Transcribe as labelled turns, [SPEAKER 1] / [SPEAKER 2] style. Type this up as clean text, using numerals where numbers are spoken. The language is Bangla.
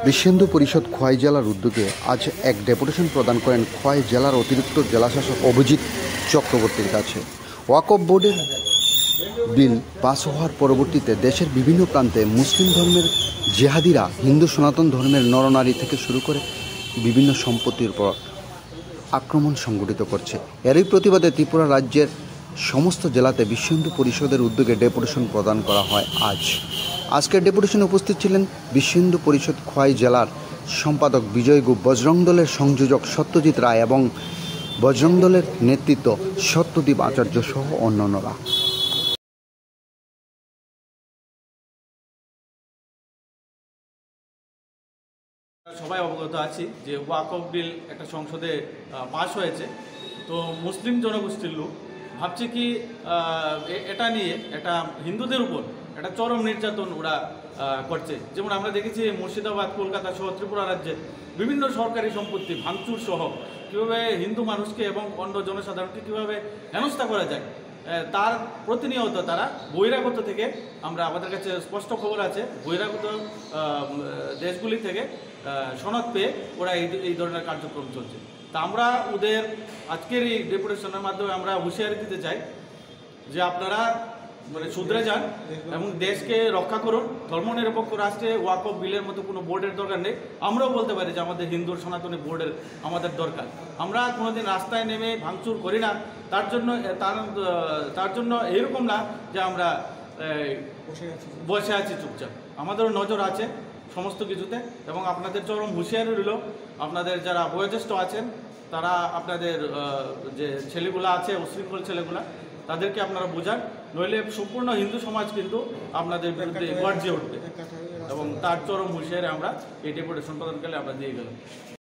[SPEAKER 1] বিশ্বহিন্দু পরিষদ খোয়াই জেলার উদ্যোগে আজ এক ডেপুটেশন প্রদান করেন খোয়াই জেলার অতিরিক্ত জেলাশাসক অভিজিৎ চক্রবর্তীর কাছে। ওয়াকফ বোর্ডের বিল পাস হওয়ার পরবর্তীতে দেশের বিভিন্ন প্রান্তে মুসলিম ধর্মের জেহাদিরা হিন্দু সনাতন ধর্মের নরনারী থেকে শুরু করে বিভিন্ন সম্পত্তির উপর আক্রমণ সংঘটিত করছে। এরই প্রতিবাদে ত্রিপুরা রাজ্যের সমস্ত জেলাতে বিশ্বহিন্দু পরিষদের উদ্যোগে ডেপুটেশন প্রদান করা হয়। আজকের ডেপুটেশনে উপস্থিত ছিলেন বিশ্বহিন্দু পরিষদ খোয়াই জেলার সম্পাদক বিজয় গুপ, বজরং দলের সংযোজক সত্যজিৎ রায় এবং বজরং দলের নেতৃত্ব সত্যদীপ আচার্য সহ অন্যান্যরা।
[SPEAKER 2] সবাই অবগত আছি যে ওয়াকফ বিল একটা সংসদে পাস হয়েছে। তো মুসলিম জনগোষ্ঠীর লোক ভাবছে কি এটা নিয়ে এটা হিন্দুদের উপর একটা চরম নির্যাতন ওরা করছে। যেমন আমরা দেখেছি মুর্শিদাবাদ, কলকাতা সহ ত্রিপুরা রাজ্যে বিভিন্ন সরকারি সম্পত্তি ভাঙচুর সহ কীভাবে হিন্দু মানুষকে এবং অন্য জনসাধারণকে কীভাবে হেনস্থা করা যায়, তার প্রতিনিয়ত তারা বহিরাগত থেকে, আমরা আমাদের কাছে স্পষ্ট খবর আছে, বহিরাগত দেশগুলি থেকে সনদ পেয়ে ওরা এই ধরনের কার্যক্রম চলছে। তা আমরা ওদের আজকের এই ডেপুটেশনের মাধ্যমে আমরা হুঁশিয়ারি দিতে চাই যে আপনারা শুধরে যান এবং দেশকে রক্ষা করুন। ধর্মনিরপেক্ষ রাষ্ট্রে ওয়াকফ বিলের মতো কোনো বোর্ডের দরকার নেই। আমরাও বলতে পারি যে আমাদের হিন্দু সনাতনী বোর্ডের আমাদের দরকার। আমরা কোনোদিন রাস্তায় নেমে ভাঙচুর করি না। তার জন্য এরকম না যে আমরা বসে আছি চুপচাপ। আমাদেরও নজর আছে সমস্ত কিছুতে এবং আপনাদের চরম হুঁশিয়ারি রইল। আপনাদের যারা বয়োজ্যেষ্ঠ আছেন তারা আপনাদের যে ছেলেগুলো আছে, উশৃঙ্খল ছেলেগুলা, তাদেরকে আপনারা বোঝান, নইলে সম্পূর্ণ হিন্দু সমাজ কিন্তু আপনাদের বিরুদ্ধে গর্জে উঠবে এবং তার চরম হুঁশিয়ারি আমরা এই ডেপুটেশন প্রদানকালে আমরা দিয়ে গেলাম।